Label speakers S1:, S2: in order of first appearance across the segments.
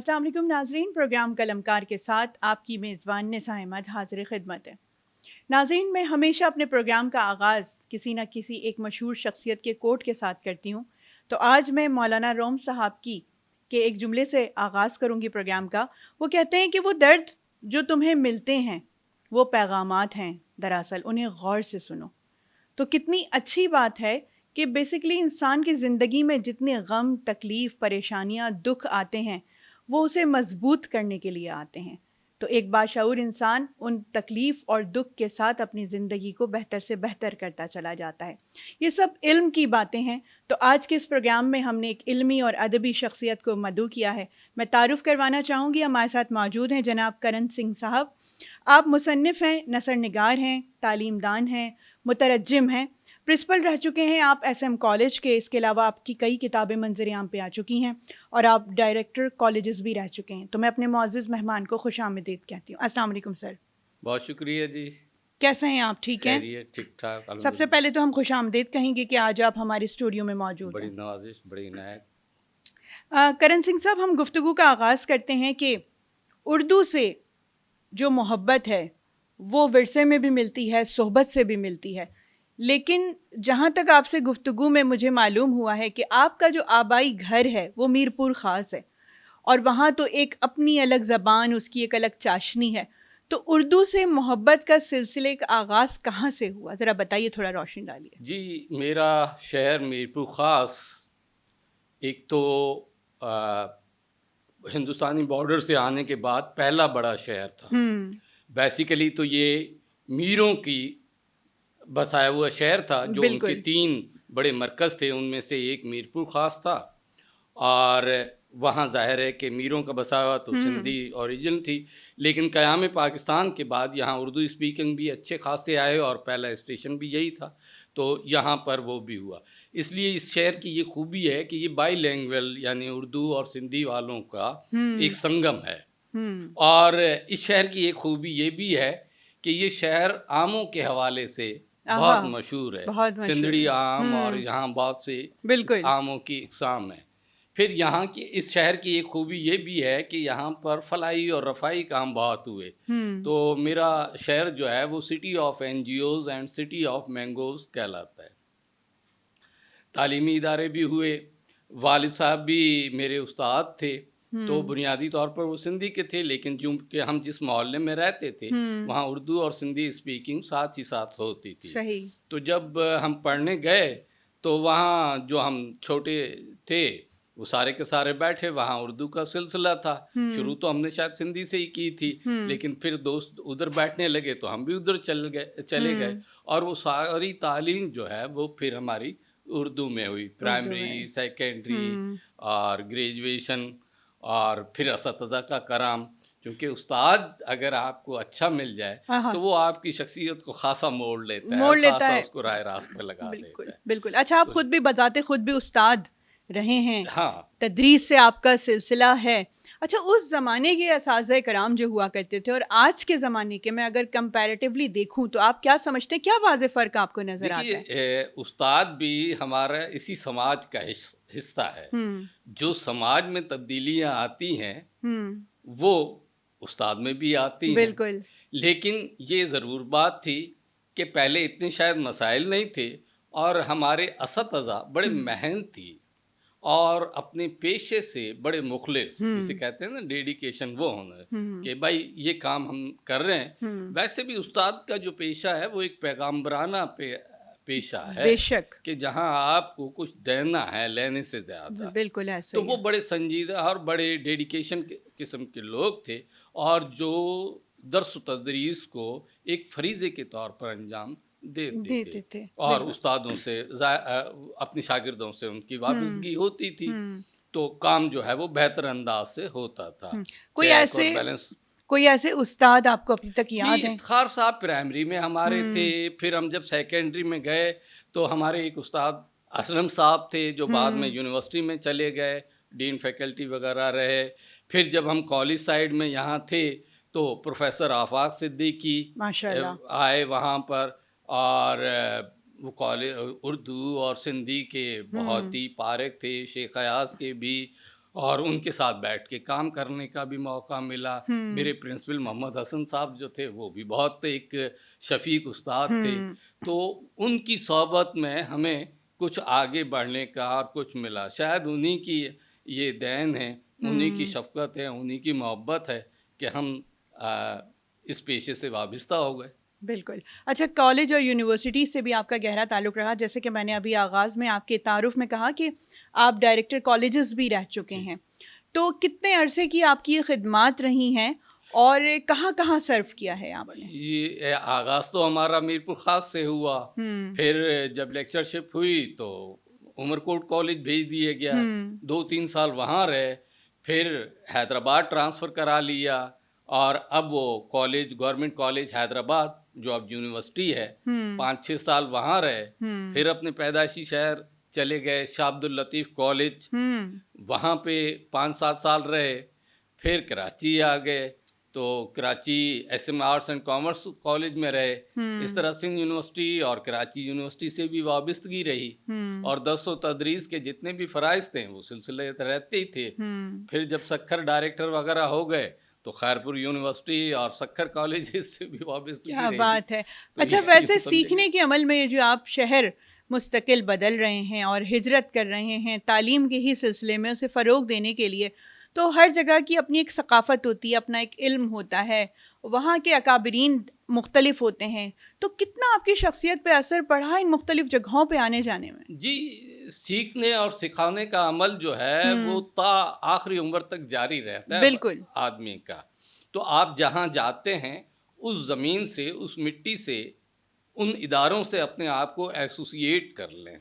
S1: السلام علیکم ناظرین، پروگرام قلمکار کے ساتھ آپ کی میزبان نساء احمد حاضر خدمت ہے۔ ناظرین، میں ہمیشہ اپنے پروگرام کا آغاز کسی نہ کسی ایک مشہور شخصیت کے کوٹ کے ساتھ کرتی ہوں، تو آج میں مولانا روم صاحب کے ایک جملے سے آغاز کروں گی پروگرام کا۔ وہ کہتے ہیں کہ وہ درد جو تمہیں ملتے ہیں وہ پیغامات ہیں، دراصل انہیں غور سے سنو۔ تو کتنی اچھی بات ہے کہ بیسیکلی انسان کی زندگی میں جتنے غم، تکلیف، پریشانیاں، دکھ آتے ہیں وہ اسے مضبوط کرنے کے لیے آتے ہیں۔ تو ایک باشعور انسان ان تکلیف اور دکھ کے ساتھ اپنی زندگی کو بہتر سے بہتر کرتا چلا جاتا ہے۔ یہ سب علم کی باتیں ہیں، تو آج کے اس پروگرام میں ہم نے ایک علمی اور ادبی شخصیت کو مدعو کیا ہے۔ میں تعارف کروانا چاہوں گی، ہمارے ساتھ موجود ہیں جناب کرن سنگھ صاحب۔ آپ مصنف ہیں، نثر نگار ہیں، تعلیم دان ہیں، مترجم ہیں، پرنسپل رہ چکے ہیں آپ ایس ایم کالج کے۔ اس کے علاوہ آپ کی کئی کتابیں منظر عام پہ آ چکی ہیں اور آپ ڈائریکٹر کالجز بھی رہ چکے ہیں۔ تو میں اپنے معزز مہمان کو خوش آمدید کہتی ہوں۔ السلام علیکم سر۔
S2: بہت شکریہ جی۔
S1: کیسے ہیں آپ؟ ٹھیک ہیں؟
S2: خیریت، ٹھیک ٹھاک۔
S1: سب سے پہلے تو ہم خوش آمدید کہیں گے کہ آج آپ ہمارے اسٹوڈیو میں موجود
S2: بڑی
S1: ہیں۔
S2: نوازش، بڑی عنایت۔
S1: کرن سنگھ صاحب، ہم گفتگو کا آغاز کرتے ہیں کہ اردو سے جو محبت ہے وہ ورثے میں بھی ملتی ہے، صحبت سے بھی ملتی ہے، لیکن جہاں تک آپ سے گفتگو میں مجھے معلوم ہوا ہے کہ آپ کا جو آبائی گھر ہے وہ میر پور خاص ہے، اور وہاں تو ایک اپنی الگ زبان، اس کی ایک الگ چاشنی ہے۔ تو اردو سے محبت کا سلسلے کا آغاز کہاں سے ہوا؟ ذرا بتائیے، تھوڑا روشنی ڈالیے۔
S2: جی، میرا شہر میرپور خاص ایک تو ہندوستانی بارڈر سے آنے کے بعد پہلا بڑا شہر تھا۔ بیسیکلی تو یہ میروں کی بسایا ہوا شہر تھا، جو ان کے
S1: بالکل
S2: 3 بڑے مرکز تھے، ان میں سے ایک میرپور خاص تھا، اور وہاں ظاہر ہے کہ میروں کا بسا ہوا تو سندھی اوریجن تھی، لیکن قیام پاکستان کے بعد یہاں اردو اسپیکنگ بھی اچھے خاصے آئے اور پہلا اسٹیشن بھی یہی تھا، تو یہاں پر وہ بھی ہوا۔ اس لیے اس شہر کی یہ خوبی ہے کہ یہ بائی لینگویج یعنی اردو اور سندھی والوں کا ایک سنگم ہے۔ اور اس شہر کی ایک خوبی یہ بھی ہے کہ یہ شہر آموں کے حوالے سے بہت مشہور ہے، سندھڑی آم، اور یہاں بہت سے
S1: بالکل
S2: آموں کی اقسام ہیں۔ پھر یہاں کی اس شہر کی ایک خوبی یہ بھی ہے کہ یہاں پر فلاحی اور رفاہی کام بہت ہوئے، تو میرا شہر جو ہے وہ city of N G Os and city of mangoes کہلاتا ہے۔ تعلیمی ادارے بھی ہوئے، والد صاحب بھی میرے استاد تھے، تو بنیادی طور پر وہ سندھی کے تھے، لیکن چونکہ ہم جس محلے میں رہتے تھے وہاں اردو اور سندھی اسپیکنگ ساتھ ہی ساتھ ہوتی تھی۔
S1: صحیح۔
S2: تو جب ہم پڑھنے گئے تو وہاں جو ہم چھوٹے تھے وہ سارے کے سارے بیٹھے، وہاں اردو کا سلسلہ تھا۔ شروع تو ہم نے شاید سندھی سے ہی کی تھی، لیکن پھر دوست ادھر بیٹھنے لگے تو ہم بھی ادھر چلے گئے، اور وہ ساری تعلیم جو ہے وہ پھر ہماری اردو میں ہوئی، پرائمری، سیکنڈری اور گریجویشن، اور پھر اساتذہ کا کرام، کیونکہ استاد اگر آپ کو اچھا مل جائے تو وہ آپ کی شخصیت کو خاصا موڑ لیتا ہے، اور خاصا اس کو راہ راست پہ لگا دیتا ہے۔
S1: بالکل۔ اچھا، آپ خود بھی بذات خود بھی استاد رہے ہیں،
S2: ہاں،
S1: تدریس سے آپ کا سلسلہ ہے۔ اچھا، اس زمانے کے اساتذہ کرام جو ہوا کرتے تھے اور آج کے زمانے کے میں اگر کمپیریٹیولی دیکھوں تو آپ کیا سمجھتے ہیں، کیا واضح فرق آپ کو نظر آتا ہے؟
S2: دیکھیے، استاد بھی ہمارا اسی سماج کا حصہ ہے۔ جو سماج میں تبدیلیاں آتی ہیں وہ استاد میں بھی آتی ہیں،
S1: بالکل۔
S2: لیکن یہ ضرور بات تھی کہ پہلے اتنے شاید مسائل نہیں تھے، اور ہمارے اساتذہ بڑے محنت تھی اور اپنے پیشے سے بڑے مخلص، جسے کہتے ہیں نا ڈیڈیکیشن، وہ ہونا کہ بھائی یہ کام ہم کر رہے ہیں۔ ویسے بھی استاد کا جو پیشہ ہے وہ ایک پیغامبرانہ پیشہ ہے،
S1: بے شک،
S2: کہ جہاں آپ کو کچھ دینا ہے لینے سے زیادہ۔
S1: بالکل ایسے
S2: تو
S1: ہی
S2: وہ
S1: ہے۔
S2: بڑے سنجیدہ اور بڑے ڈیڈیکیشن قسم کے لوگ تھے، اور جو درس و تدریس کو ایک فریضے کے طور پر انجام دیتے تھے، اور استادوں سے اپنی شاگردوں سے ان کی وابستگی ہوتی تھی، تو کام جو ہے وہ بہتر انداز سے ہوتا تھا۔
S1: کوئی ایسے استاد آپ کو ابھی تک یاد ہیں؟
S2: افتخار صاحب پرائمری میں ہمارے تھے، پھر ہم جب سیکنڈری میں گئے تو ہمارے ایک استاد اسلم صاحب تھے، جو بعد میں یونیورسٹی میں چلے گئے، ڈین فیکلٹی وغیرہ رہے۔ پھر جب ہم کالج سائڈ میں یہاں تھے تو پروفیسر آفاق صدیقی آئے وہاں پر، اور وہ کالج اردو اور سندھی کے بہت ہی پارق تھے، شیخ ایاز کے بھی، اور ان کے ساتھ بیٹھ کے کام کرنے کا بھی موقع ملا. میرے پرنسپل محمد حسن صاحب جو تھے وہ بھی بہت ایک شفیق استاد تھے. تو ان کی صحبت میں ہمیں کچھ آگے بڑھنے کا اور کچھ ملا. شاید انہی کی یہ دین ہے, انہی کی شفقت ہے, انہی کی محبت ہے کہ ہم اس پیشے سے وابستہ ہو گئے.
S1: بالکل. اچھا, کالج اور یونیورسٹی سے بھی آپ کا گہرا تعلق رہا, جیسے کہ میں نے ابھی آغاز میں آپ کے تعارف میں کہا کہ آپ ڈائریکٹر کالجز بھی رہ چکے ہیں. تو کتنے عرصے کی آپ کی یہ خدمات رہی ہیں اور کہاں کہاں سرو کیا ہے آپ نے؟
S2: یہ آغاز تو ہمارا میرپور خاص سے ہوا. پھر جب لیکچرشپ ہوئی تو عمر کوٹ کالج بھیج دیے گیا, 2-3 سال وہاں رہے. پھر حیدرآباد ٹرانسفر کرا لیا, اور اب وہ کالج گورنمنٹ کالج حیدرآباد جو اب یونیورسٹی ہے, 5-6 سال وہاں رہے. پھر اپنے پیدائشی شہر چلے گئے شاہ عبد اللطیف کالج, وہاں پہ 5-7 سال رہے. پھر کراچی آ گئے تو Karachi S M arts and commerce college میں رہے. اس طرح سندھ یونیورسٹی اور کراچی یونیورسٹی سے بھی وابستگی رہی, اور درس و تدریس کے جتنے بھی فرائض تھے وہ سلسلے رہتے ہی تھے. پھر جب سکھر ڈائریکٹر وغیرہ ہو گئے تو خیرپور یونیورسٹی اور سکھر کالج سے بھی وابستگی رہی.
S1: کیا بات ہے. اچھا, ویسے سیکھنے کے عمل میں جو آپ شہر مستقل بدل رہے ہیں اور ہجرت کر رہے ہیں تعلیم کے ہی سلسلے میں اسے فروغ دینے کے لیے, تو ہر جگہ کی اپنی ایک ثقافت ہوتی ہے, اپنا ایک علم ہوتا ہے, وہاں کے اکابرین مختلف ہوتے ہیں. تو کتنا آپ کی شخصیت پہ اثر پڑا ان مختلف جگہوں پہ آنے جانے میں؟
S2: جی, سیکھنے اور سکھانے کا عمل جو ہے وہ تا آخری عمر تک جاری رہتا ہے
S1: بالکل
S2: آدمی کا. تو آپ جہاں جاتے ہیں اس زمین سے, اس مٹی سے, ان اداروں سے اپنے آپ کو ایسوسیٹ کر لیں.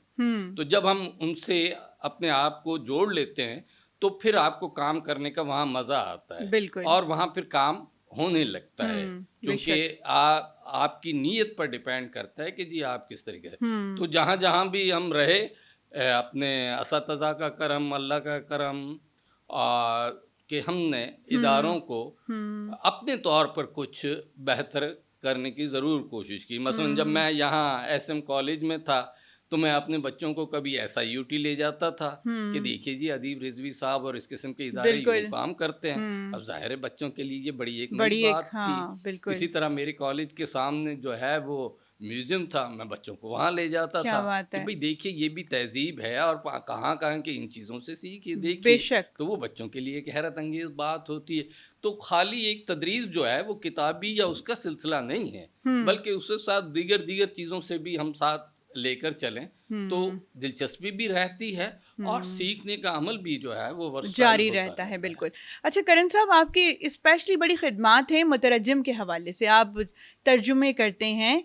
S2: تو جب ہم ان سے اپنے آپ کو جوڑ لیتے ہیں تو پھر آپ کو کام کرنے کا وہاں مزہ آتا ہے.
S1: بالکل.
S2: اور وہاں پھر کام ہونے لگتا ہے, کیونکہ آپ کی نیت پر ڈیپینڈ کرتا ہے کہ جی آپ کس طریقے سے. تو جہاں جہاں بھی ہم رہے, اپنے اساتذہ کا کرم, اللہ کا کرم, کہ ہم نے اداروں کو اپنے طور پر کچھ بہتر کرنے کی ضرور کوشش کی. مثلا جب میں یہاں ایس ایم کالج میں تھا تو میں اپنے بچوں کو کبھی ایسا یوٹی لے جاتا تھا کہ دیکھیے جی ادیب رضوی صاحب اور اس قسم کے ادارے یہ کام کرتے ہیں. اب ظاہر ہے بچوں کے لیے یہ بڑی ایک نئی بات تھی. اسی طرح میرے کالج کے سامنے جو ہے وہ میوزیم تھا, میں بچوں کو وہاں لے جاتا تھا کہ بھئی دیکھیے یہ بھی تہذیب ہے, اور کہاں کہاں کہ ان چیزوں سے سیکھیے دیکھیے. تو وہ بچوں کے لیے ایک حیرت انگیز بات ہوتی ہے. تو خالی ایک تدریس جو ہے وہ کتابی یا اس کا سلسلہ نہیں ہے, بلکہ اس کے ساتھ دیگر چیزوں سے بھی ہم ساتھ لے کر چلیں تو دلچسپی بھی رہتی ہے, اور سیکھنے کا عمل بھی جو ہے وہ
S1: جاری رہتا ہے. بالکل. اچھا کرن صاحب, آپ کی اسپیشلی بڑی خدمات ہیں مترجم کے حوالے سے, آپ ترجمے کرتے ہیں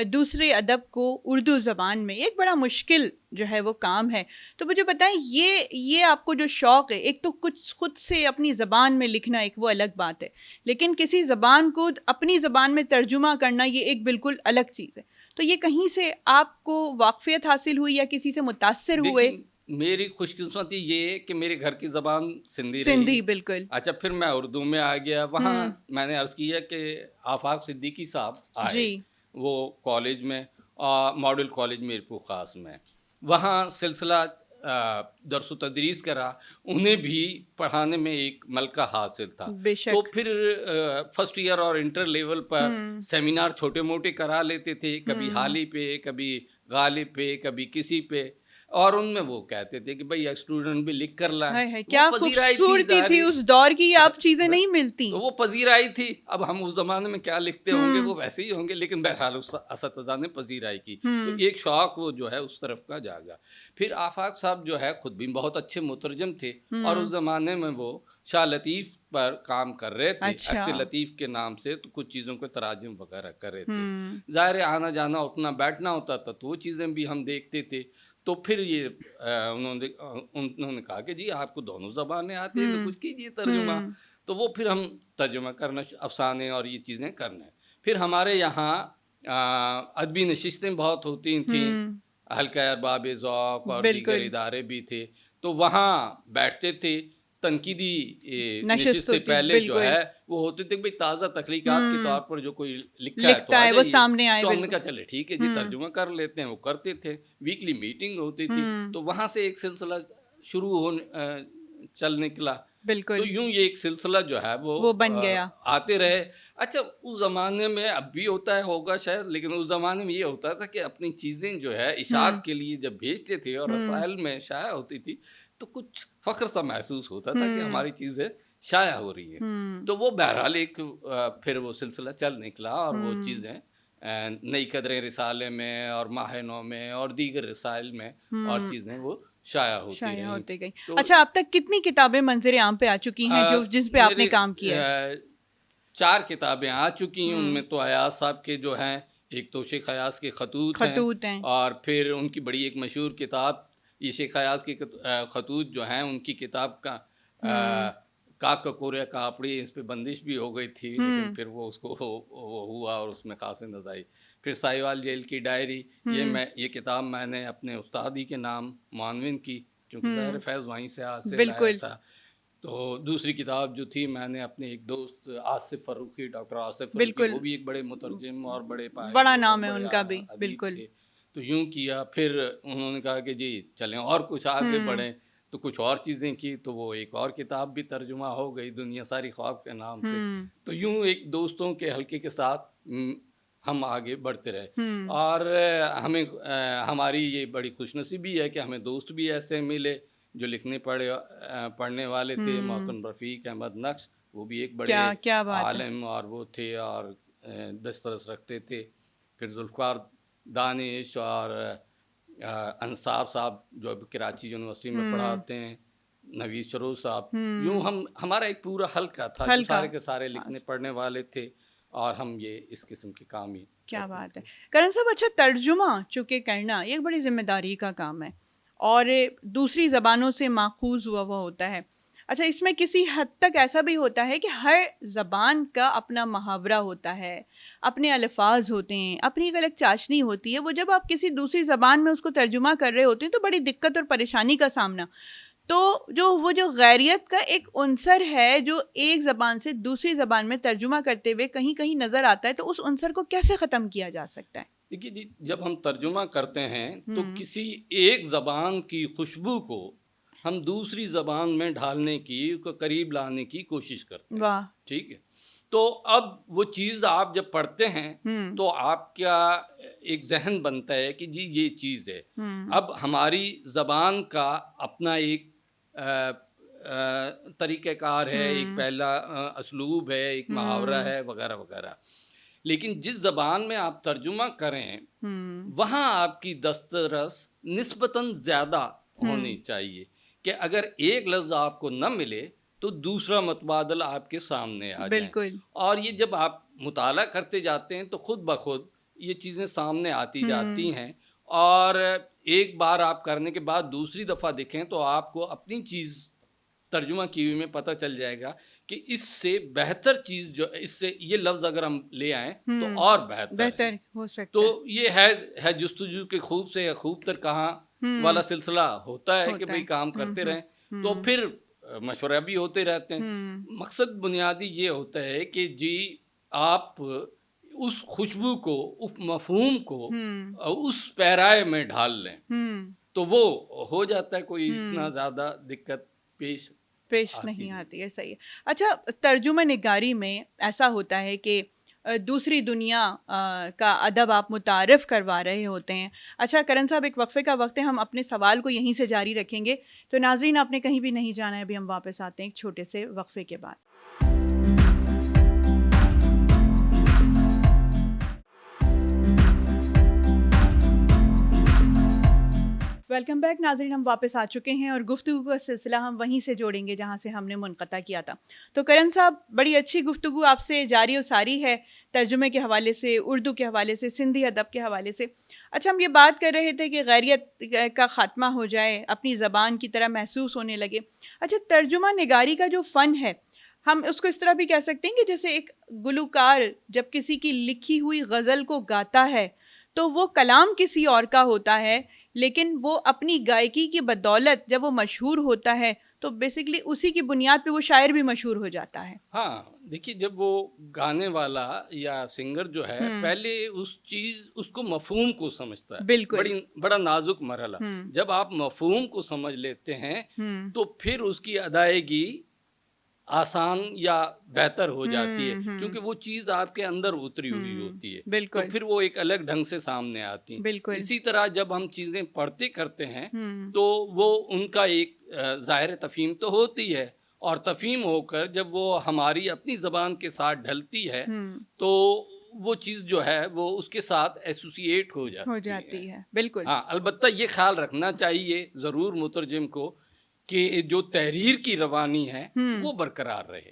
S1: دوسرے ادب کو اردو زبان میں, ایک بڑا مشکل جو ہے وہ کام ہے. تو مجھے بتائیں یہ آپ کو جو شوق ہے, ایک تو کچھ خود سے اپنی زبان میں لکھنا ایک وہ الگ بات ہے, لیکن کسی زبان کو اپنی زبان میں ترجمہ کرنا یہ ایک بالکل الگ چیز ہے. تو یہ کہیں سے آپ کو واقفیت حاصل ہوئی یا کسی سے متاثر ہوئے؟
S2: میری خوش قسمتی یہ ہے کہ میرے گھر کی زبان سندھی
S1: رہی. بالکل.
S2: اچھا, پھر میں اردو میں آ گیا. وہاں میں نے عرض کیا کہ آفاق صدیقی صاحب آئے وہ کالج میں, ماڈل کالج میرپور خاص میں, وہاں سلسلہ درس و تدریس کرا. انہیں بھی پڑھانے میں ایک ملکہ حاصل تھا. تو پھر فرسٹ ایئر اور انٹر لیول پر سیمینار چھوٹے موٹے کرا لیتے تھے, کبھی حالی پہ, کبھی غالب پہ, کبھی کسی پہ, اور ان میں وہ کہتے تھے کہ بھئی اسٹوڈنٹ بھی لکھ کر لائیں.
S1: کیا خوبصورتی تھی اس دور کی, آپ چیزیں نہیں ملتی.
S2: تو وہ پذیرائی تھی. اب ہم اس زمانے میں کیا لکھتے ہوں گے وہ ویسے ہی ہوں گے, لیکن بہرحال اس اساتذہ نے پذیرائی کی. تو ایک شوق وہ جو ہے اس طرف کا جاگا. پھر آفاق صاحب جو ہے خود بھی بہت اچھے مترجم تھے, اور اس زمانے میں وہ شاہ لطیف پر کام کر رہے تھے, عکس لطیف کے نام سے, تو کچھ چیزوں کو تراجم وغیرہ کر رہے تھے. ظاہر آنا جانا اٹھنا بیٹھنا ہوتا تھا, تو وہ چیزیں بھی ہم دیکھتے تھے. تو پھر یہ انہوں نے کہا کہ جی آپ کو دونوں زبانیں آتی ہیں تو کچھ کیجیے ترجمہ. تو وہ پھر ہم ترجمہ کرنا, افسانے اور یہ چیزیں کرنا. پھر ہمارے یہاں ادبی نشستیں بہت ہوتی تھیں, حلقہ ارباب ذوق اور دیگر ادارے بھی تھے, تو وہاں بیٹھتے تھے. تنقیدی نشست سے پہلے جو ہے وہ ہوتے تھے کہ تازہ تخلیقات کے طور پر جو کوئی لکھتا ہے
S1: وہ سامنے آئے.
S2: تو ہم نے کہا چلے ٹھیک ہے جی ترجمہ کر لیتے ہیں. وہ کرتے تھے, ویکلی میٹنگ ہوتی تھی. تو وہاں سے ایک سلسلہ شروع چل نکلا.
S1: بالکل.
S2: تو یوں یہ ایک سلسلہ جو ہے
S1: وہ بن گیا.
S2: آتے رہے. اچھا اس زمانے میں اب بھی ہوتا ہے ہوگا شاید, لیکن اس زمانے میں یہ ہوتا تھا کہ اپنی چیزیں جو ہے اشاعت کے لیے جب بھیجتے تھے اور رسائل میں شائع ہوتی تھی تو کچھ فخر سا محسوس ہوتا تھا کہ ہماری چیزیں شائع ہو رہی ہیں. تو وہ بہرحال ایک پھر وہ سلسلہ چل نکلا اور وہ چیزیں نئی قدریں رسالے میں اور ماہ نو میں اور دیگر رسائل میں اور چیزیں وہ شائع ہوتی
S1: گئی. اچھا اب تک کتنی کتابیں منظر عام پہ آ چکی ہیں جو جس پہ آپ نے کام کیا ہے؟
S2: 4 کتابیں آ چکی ہیں. ان میں تو ایاز صاحب کے جو ہیں, ایک تو شیخ ایاز کے خطوط ہیں, اور پھر ان کی بڑی ایک مشہور کتاب, یہ شیخ ایاز کے خطوط جو ہیں ان کی کتاب کا کاک ککوریا کاپڑی, اس پہ بندش بھی ہو گئی تھی لیکن پھر وہ اس کو وہ ہوا اور اس میں خاص انداز آئی. پھر ساہیوال جیل کی ڈائری, یہ کتاب میں نے اپنے استادی کے نام معاون کی, چونکہ ظاہر فیض وہیں سے حاصل آیا تھا. تو دوسری کتاب جو تھی میں نے اپنے ایک دوست آصف فروخی, ڈاکٹر آصف فروخی, وہ بھی ایک بڑے مترجم اور بڑا نام ہے ان کا بھی, بالکل. تو یوں کیا. پھر انہوں نے کہا کہ جی چلیں اور کچھ آگے بڑھیں, تو کچھ اور چیزیں کی, تو وہ ایک اور کتاب بھی ترجمہ ہو گئی, دنیا ساری خواب کے نام سے. تو یوں ایک دوستوں کے حلقے کے ساتھ ہم آگے بڑھتے رہے. اور ہمیں ہماری یہ بڑی خوش نصیبی ہے کہ ہمیں دوست بھی ایسے ملے جو لکھنے پڑھنے والے تھے. محترم رفیق احمد نقش, وہ بھی ایک بڑے عالم اور وہ تھے اور دسترس رکھتے تھے. پھر ذوالفقار دانش اور انصار صاحب جو اب کراچی یونیورسٹی میں پڑھاتے ہیں, نوید شروع صاحب. یوں ہمارا ایک پورا حلقہ تھا جو سارے کے سارے لکھنے پڑھنے والے تھے, اور ہم یہ اس قسم کے کام ہی.
S1: کیا بات ہے کرن صاحب. اچھا ترجمہ چونکہ کرنا یہ ایک بڑی ذمہ داری کا کام ہے اور دوسری زبانوں سے ماخوذ ہوا ہوتا ہے. اچھا اس میں کسی حد تک ایسا بھی ہوتا ہے کہ ہر زبان کا اپنا محاورہ ہوتا ہے, اپنے الفاظ ہوتے ہیں, اپنی ایک الگ چاشنی ہوتی ہے. وہ جب آپ کسی دوسری زبان میں اس کو ترجمہ کر رہے ہوتے ہیں تو بڑی دقت اور پریشانی کا سامنا. تو جو غیریت کا ایک عنصر ہے جو ایک زبان سے دوسری زبان میں ترجمہ کرتے ہوئے کہیں کہیں نظر آتا ہے, تو اس عنصر کو کیسے ختم کیا جا سکتا ہے؟
S2: دیکھیے جی, جب ہم ترجمہ کرتے ہیں تو کسی ایک زبان کی خوشبو کو ہم دوسری زبان میں ڈھالنے کی, قریب لانے کی کوشش کرتے ہیں. ٹھیک ہے. تو اب وہ چیز آپ جب پڑھتے ہیں تو آپ کا ایک ذہن بنتا ہے کہ جی یہ چیز ہے. اب ہماری زبان کا اپنا ایک طریقہ کار ہے, ایک پہلا اسلوب ہے, ایک محاورہ ہے, وغیرہ وغیرہ. لیکن جس زبان میں آپ ترجمہ کریں وہاں آپ کی دسترس نسبتاً زیادہ ہونی چاہیے کہ اگر ایک لفظ آپ کو نہ ملے تو دوسرا متبادل آپ کے سامنے آ جائیں. بالکل. اور یہ جب آپ مطالعہ کرتے جاتے ہیں تو خود بخود یہ چیزیں سامنے آتی جاتی ہیں, اور ایک بار آپ کرنے کے بعد دوسری دفعہ دیکھیں تو آپ کو اپنی چیز ترجمہ کی ہوئی میں پتہ چل جائے گا کہ اس سے بہتر چیز جو اس سے یہ لفظ اگر ہم لے آئیں تو اور بہتر
S1: ہو سکتا.
S2: تو یہ ہے جستجو کے خوب سے خوب تر کہاں والا سلسلہ ہوتا ہے کہ بھئی کام کرتے رہیں. تو پھر مشورہ بھی ہوتے رہتے ہیں. مقصد بنیادی یہ ہوتا ہے کہ جی آپ اس خوشبو کو, اس مفہوم کو اس پیرائے میں ڈھال لیں تو وہ ہو جاتا ہے. کوئی اتنا زیادہ دقت پیش
S1: نہیں آتی ہے. صحیح ہے. اچھا ترجمہ نگاری میں ایسا ہوتا ہے کہ دوسری دنیا کا ادب آپ متعارف کروا رہے ہوتے ہیں. اچھا کرن صاحب ایک وقفے کا وقت ہے, ہم اپنے سوال کو یہیں سے جاری رکھیں گے. تو ناظرین آپ نے کہیں بھی نہیں جانا ہے, ابھی ہم واپس آتے ہیں ایک چھوٹے سے وقفے کے بعد. ویلکم بیک ناظرین, ہم واپس آ چکے ہیں اور گفتگو کا سلسلہ ہم وہیں سے جوڑیں گے جہاں سے ہم نے منقطع کیا تھا. تو کرن صاحب بڑی اچھی گفتگو آپ سے جاری و ساری ہے ترجمے کے حوالے سے, اردو کے حوالے سے, سندھی ادب کے حوالے سے. اچھا ہم یہ بات کر رہے تھے کہ غیریت کا خاتمہ ہو جائے, اپنی زبان کی طرح محسوس ہونے لگے. اچھا ترجمہ نگاری کا جو فن ہے ہم اس کو اس طرح بھی کہہ سکتے ہیں کہ جیسے ایک گلوکار جب کسی کی لکھی ہوئی غزل کو گاتا ہے تو وہ کلام کسی اور کا ہوتا ہے لیکن وہ اپنی گائیکی کی بدولت جب وہ مشہور ہوتا ہے تو بیسیکلی اسی کی بنیاد پہ وہ شاعر بھی مشہور ہو جاتا ہے.
S2: ہاں دیکھیے جب وہ گانے والا یا سنگر جو ہے پہلے اس کو مفہوم کو سمجھتا ہے.
S1: بالکل.
S2: بڑا نازک مرحلہ. جب آپ مفہوم کو سمجھ لیتے ہیں تو پھر اس کی ادائیگی آسان یا بہتر ہو جاتی ہے کیونکہ وہ چیز آپ کے اندر اتری ہوئی ہوتی ہے. تو پھر وہ ایک الگ ڈھنگ سے سامنے آتی ہیں. اسی طرح جب ہم چیزیں پڑھتے کرتے ہیں تو وہ ان کا ایک ظاہر تفہیم تو ہوتی ہے اور تفہیم ہو کر جب وہ ہماری اپنی زبان کے ساتھ ڈھلتی ہے تو وہ چیز جو ہے وہ اس کے ساتھ ایسوسیٹ ہو جاتی ہے.
S1: بالکل.
S2: ہاں البتہ یہ خیال رکھنا چاہیے ضرور مترجم کو کہ جو تحریر کی روانی ہے وہ برقرار رہے.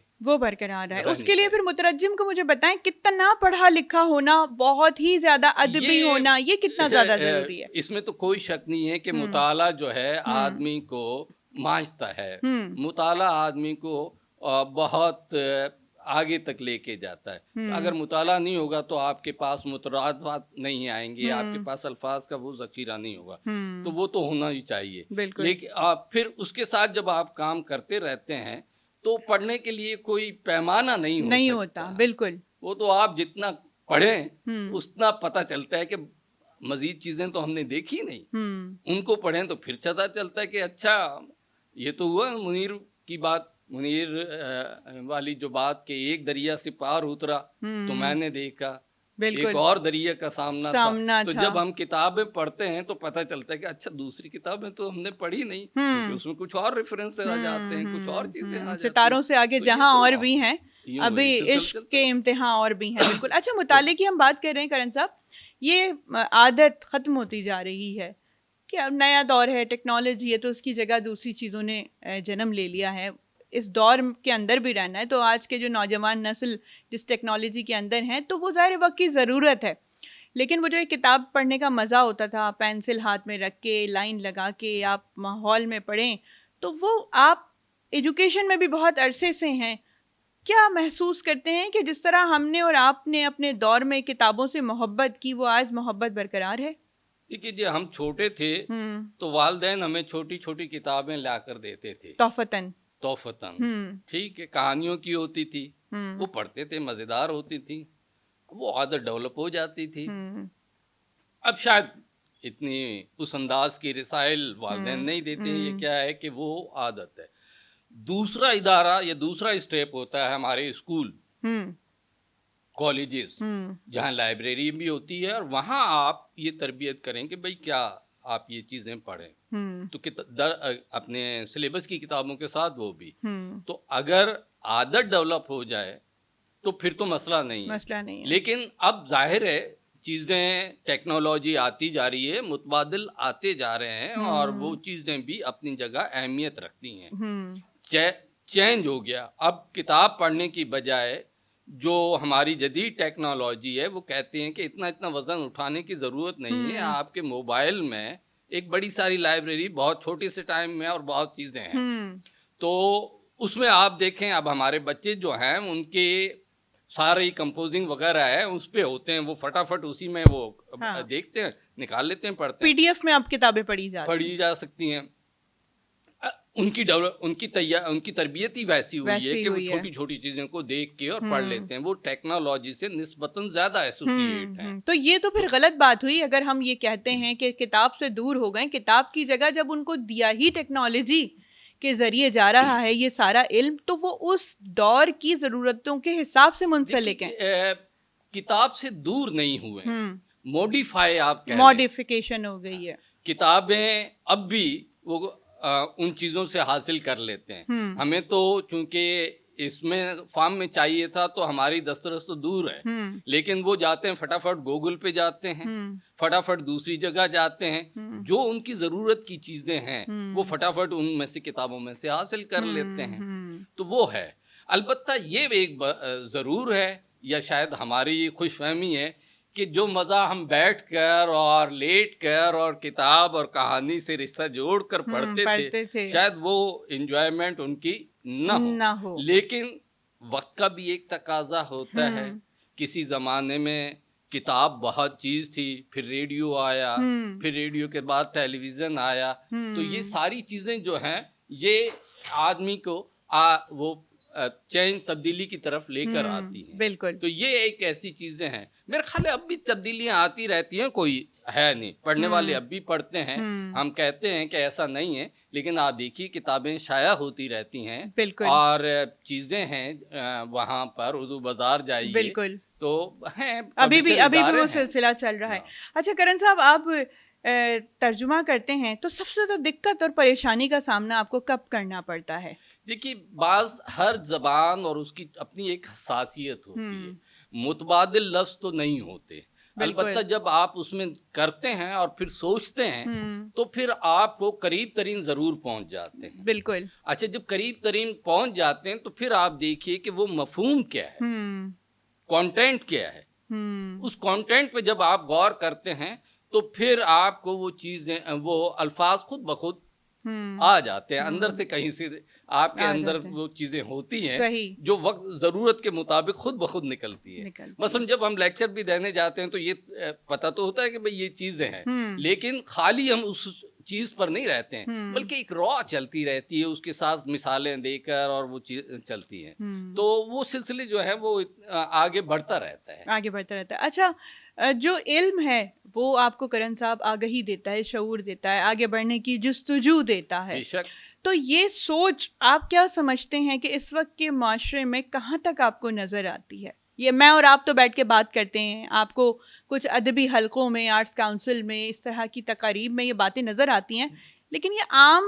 S1: اس کے لیے پھر مترجم کو مجھے بتائیں کتنا پڑھا لکھا ہونا، بہت ہی زیادہ ادبی ہونا، یہ کتنا زیادہ ضروری ہے؟
S2: اس میں تو کوئی شک نہیں ہے کہ مطالعہ جو ہے آدمی کو مانچتا ہے. مطالعہ آدمی کو بہت آگے تک لے کے جاتا ہے. اگر مطالعہ نہیں ہوگا تو آپ کے پاس مترادفات نہیں آئیں گے، آپ کے پاس الفاظ کا وہ ذخیرہ نہیں ہوگا. تو وہ تو ہونا ہی چاہیے. لیکن پھر اس کے ساتھ جب آپ کام کرتے رہتے ہیں تو پڑھنے کے لیے کوئی پیمانہ نہیں ہوتا.
S1: بالکل.
S2: وہ تو آپ جتنا پڑھیں اتنا پتہ چلتا ہے کہ مزید چیزیں تو ہم نے دیکھی نہیں. ان کو پڑھیں تو پھر پتہ چلتا ہے کہ اچھا یہ تو ہوا منیر کی بات، منیر والی جو بات کہ ایک دریا سے پار اترا تو میں نے دیکھا ایک اور دریا کا سامنا تھا. تو جب ہم کتابیں پڑھتے ہیں تو پتہ چلتا ہے کہ اچھا دوسری کتابیں تو ہم نے پڑھی نہیں کیونکہ اس میں کچھ اور ریفرنس آ جاتے ہیں، کچھ اور چیزیں آ جاتی ہیں.
S1: ستاروں سے آگے جہاں اور بھی ہیں، ابھی عشق کے امتحان اور بھی ہیں. بالکل. اچھا مطالعے کی ہم بات کر رہے ہیں کرن صاحب، یہ عادت ختم ہوتی جا رہی ہے کہ اب نیا دور ہے، ٹیکنالوجی ہے، تو اس کی جگہ دوسری چیزوں نے جنم لے لیا ہے. اس دور کے اندر بھی رہنا ہے تو آج کے جو نوجوان نسل جس ٹیکنالوجی کے اندر ہیں تو وہ ظاہر وقت کی ضرورت ہے. لیکن وہ جو ایک کتاب پڑھنے کا مزہ ہوتا تھا، پینسل ہاتھ میں رکھ کے لائن لگا کے آپ ماحول میں پڑھیں، تو وہ آپ ایجوکیشن میں بھی بہت عرصے سے ہیں. کیا محسوس کرتے ہیں کہ جس طرح ہم نے اور آپ نے اپنے دور میں کتابوں سے محبت کی، وہ آج محبت برقرار ہے؟
S2: دیکھیے جب ہم چھوٹے تھے تو والدین ہمیں چھوٹی چھوٹی کتابیں لا کر دیتے تھے تحفتاً. ٹھیک ہے، کہانیوں کی ہوتی تھی، وہ پڑھتے تھے، مزیدار ہوتی تھی، وہ عادت ڈیولپ ہو جاتی تھی. اب شاید اتنی اس انداز کی رسائل والدین نہیں دیتے ہیں. یہ کیا ہے کہ وہ عادت ہے. دوسرا ادارہ یا دوسرا اسٹیپ ہوتا ہے ہمارے اسکول، کالجز، جہاں لائبریری بھی ہوتی ہے اور وہاں آپ یہ تربیت کریں کہ بھئی کیا آپ یہ چیزیں پڑھیں. تو اپنے سلیبس کی کتابوں کے ساتھ وہ بھی. تو اگر عادت ڈیولپ ہو جائے تو پھر تو مسئلہ نہیں ہے. لیکن اب ظاہر ہے چیزیں، ٹیکنالوجی آتی جا رہی ہے، متبادل آتے جا رہے ہیں اور وہ چیزیں بھی اپنی جگہ اہمیت رکھتی ہیں. چینج ہو گیا. اب کتاب پڑھنے کی بجائے جو ہماری جدید ٹیکنالوجی ہے وہ کہتے ہیں کہ اتنا وزن اٹھانے کی ضرورت نہیں ہے، آپ کے موبائل میں ایک بڑی ساری لائبریری بہت چھوٹے سے ٹائم میں اور بہت چیزیں ہیں. تو اس میں آپ دیکھیں اب ہمارے بچے جو ہیں ان کے سارے کمپوزنگ وغیرہ ہے اس پہ ہوتے ہیں، وہ فٹافٹ اسی میں وہ دیکھتے ہیں، نکال لیتے ہیں، پڑھتے ہیں.
S1: PDF میں آپ کتابیں پڑھی
S2: جا سکتی ہیں. ان کی تربیت ہی ویسی ہوئی ہے کہ وہ چھوٹی چھوٹی چیزوں کو دیکھ کے اور پڑھ لیتے ہیں. وہ ٹیکنالوجی سے نسبتاً زیادہ ایسوسیٹ ہیں.
S1: تو یہ تو پھر غلط بات ہوئی اگر ہم یہ کہتے ہیں کہ کتاب سے دور ہو گئے. کتاب کی جگہ جب ان کو دیا ہی ٹیکنالوجی کے ذریعے جا رہا ہے یہ سارا علم، تو وہ اس دور کی ضرورتوں کے حساب سے منسلک ہیں.
S2: کتاب سے دور نہیں ہوئے، موڈیفائی آپ کہہ لیں،
S1: موڈیفیکیشن ہو گئی ہے.
S2: کتابیں اب بھی وہ ان چیزوں سے حاصل کر لیتے ہیں. ہمیں تو چونکہ اس میں فارم میں چاہیے تھا تو ہماری دسترس تو دور ہے، لیکن وہ جاتے ہیں فٹافٹ گوگل پہ جاتے ہیں، فٹافٹ دوسری جگہ جاتے ہیں، جو ان کی ضرورت کی چیزیں ہیں وہ فٹافٹ ان میں سے کتابوں میں سے حاصل کر لیتے ہیں. تو وہ ہے. البتہ یہ ایک ضرور ہے یا شاید ہماری خوش فہمی ہے کہ جو مزہ ہم بیٹھ کر اور لیٹ کر اور کتاب اور کہانی سے رشتہ جوڑ کر پڑھتے تھے شاید وہ انجوائمنٹ ان کی نہ ہو. لیکن وقت کا بھی ایک تقاضا ہوتا ہے. کسی زمانے میں کتاب بہت چیز تھی، پھر ریڈیو آیا، پھر ریڈیو کے بعد ٹیلی ویژن آیا، تو یہ ساری چیزیں جو ہیں یہ آدمی کو وہ چینج تبدیلی کی طرف لے کر آتی ہیں.
S1: بالکل.
S2: تو یہ ایک ایسی چیزیں ہیں، میرے خیال ہے اب بھی تبدیلیاں آتی رہتی ہیں، کوئی ہے نہیں، پڑھنے والے اب بھی پڑھتے ہیں. ہم کہتے ہیں کہ ایسا نہیں ہے، لیکن آپ دیکھیے کتابیں شائع ہوتی رہتی ہیں.
S1: بالکل.
S2: اور چیزیں ہیں وہاں پر اردو بازار جائیے.
S1: بالکل.
S2: تو ہیں
S1: ابھی بھی وہ سلسلہ چل رہا ہے. اچھا کرن صاحب، آپ ترجمہ کرتے ہیں تو سب سے زیادہ دقت اور پریشانی کا سامنا آپ کو کب کرنا پڑتا ہے؟
S2: دیکھیے ہر زبان اور اس کی اپنی ایک حساسیت ہوتی ہے، متبادل لفظ تو نہیں ہوتے. البتہ جب آپ اس میں کرتے ہیں اور پھر سوچتے ہیں تو پھر آپ کو قریب ترین ضرور پہنچ جاتے ہیں.
S1: بالکل.
S2: اچھا، جب قریب ترین پہنچ جاتے ہیں تو پھر آپ دیکھیے کہ وہ مفہوم کیا ہے، کانٹینٹ کیا ہے. اس کانٹینٹ پہ جب آپ غور کرتے ہیں تو پھر آپ کو وہ چیزیں، وہ الفاظ خود بخود آ جاتے ہیں اندر سے، کہیں سے آپ کے اندر وہ چیزیں ہوتی ہیں جو وقت ضرورت کے مطابق خود بخود نکلتی ہیں. مثلا جب ہم لیکچر بھی دینے جاتے ہیں تو یہ پتہ تو ہوتا ہے کہ بھئی یہ چیزیں ہیں، لیکن خالی ہم اس چیز پر نہیں رہتے ہیں، بلکہ ایک را چلتی رہتی ہے، اس کے ساتھ مثالیں دے کر اور وہ چیز چلتی ہیں. تو وہ سلسلے جو ہے وہ آگے بڑھتا رہتا ہے.
S1: اچھا، جو علم ہے وہ آپ کو کرن صاحب آگہی دیتا ہے، شعور دیتا ہے، آگے بڑھنے کی جستجو دیتا ہے.
S2: بے شک.
S1: تو یہ سوچ آپ کیا سمجھتے ہیں کہ اس وقت کے معاشرے میں کہاں تک آپ کو نظر آتی ہے؟ یہ میں اور آپ تو بیٹھ کے بات کرتے ہیں، آپ کو کچھ ادبی حلقوں میں، آرٹس کاؤنسل میں، اس طرح کی تقاریب میں یہ باتیں نظر آتی ہیں، لیکن یہ عام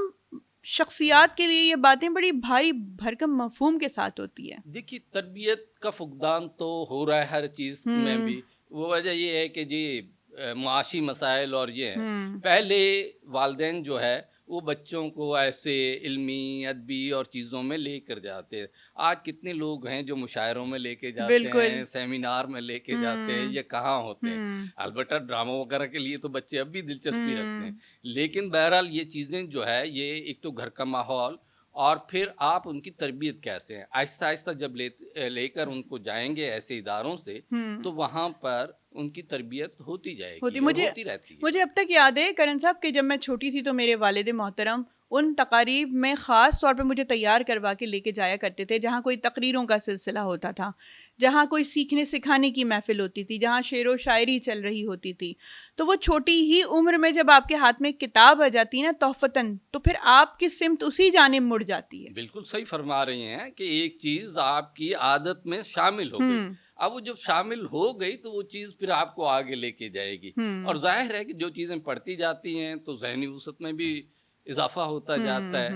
S1: شخصیات کے لیے یہ باتیں بڑی بھاری بھرکم مفہوم کے ساتھ ہوتی ہے.
S2: دیکھیے تربیت کا فقدان تو ہو رہا ہے ہر چیز میں بھی. وہ وجہ یہ ہے کہ جی معاشی مسائل اور یہ ہیں. پہلے والدین جو ہے وہ بچوں کو ایسے علمی ادبی اور چیزوں میں لے کر جاتے ہیں. آج کتنے لوگ ہیں جو مشاعروں میں لے کے جاتے ہیں، سیمینار میں لے کے جاتے ہیں، یہ کہاں ہوتے ہیں. البتہ ڈراموں وغیرہ کے لیے تو بچے اب بھی دلچسپی رکھتے ہیں، لیکن بہرحال یہ چیزیں جو ہے یہ ایک تو گھر کا ماحول، اور پھر آپ ان کی تربیت کیسے ہیں. آہستہ آہستہ جب لے کر ان کو جائیں گے ایسے اداروں سے تو وہاں پر ان کی تربیت ہوتی جائے گی، ہوتی رہتی ہے.
S1: مجھے اب تک یاد ہے کرن صاحب کہ جب میں چھوٹی تھی تو میرے والد محترم ان تقاریب میں خاص طور پہ مجھے تیار کروا کے لے کے جایا کرتے تھے، جہاں کوئی تقریروں کا سلسلہ ہوتا تھا، جہاں کوئی سیکھنے سکھانے کی محفل ہوتی تھی، جہاں شعر و شاعری چل رہی ہوتی تھی. تو وہ چھوٹی ہی عمر میں جب آپ کے ہاتھ میں کتاب آ جاتی نا تحفتاً، تو پھر آپ کی سمت اسی جانب مڑ جاتی ہے.
S2: بالکل صحیح فرما رہی ہیں کہ ایک چیز آپ کی عادت میں شامل ہو گئی. اب وہ جب شامل ہو گئی تو وہ چیز پھر آپ کو آگے لے کے جائے گی. اور ظاہر ہے کہ جو چیزیں پڑھتی جاتی ہیں تو ذہنی وسعت میں بھی اضافہ ہوتا جاتا ہے،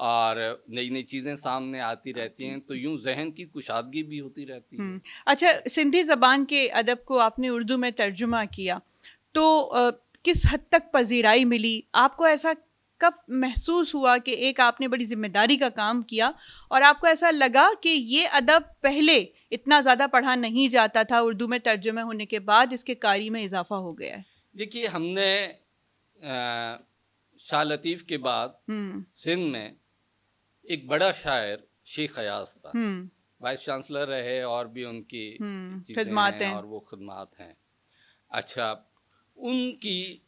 S2: اور نئی نئی چیزیں سامنے آتی رہتی ہیں، تو یوں ذہن کی کشادگی بھی ہوتی رہتی ہے.
S1: اچھا، سندھی زبان کے ادب کو آپ نے اردو میں ترجمہ کیا تو کس حد تک پذیرائی ملی؟ آپ کو ایسا کب محسوس ہوا کہ ایک آپ نے بڑی ذمہ داری کا کام کیا اور آپ کو ایسا لگا کہ یہ ادب پہلے اتنا زیادہ پڑھا نہیں جاتا تھا، اردو میں ترجمہ ہونے کے بعد اس کے قاری میں اضافہ ہو گیا ہے؟
S2: دیکھیے ہم نے شاہ لطیف کے بعد سندھ میں ایک بڑا شاعر شیخ ایاز تھا، وائس چانسلر رہے اور بھی ان کی
S1: خدمات ہیں
S2: اور وہ خدمات ہیں. اچھا، ان کی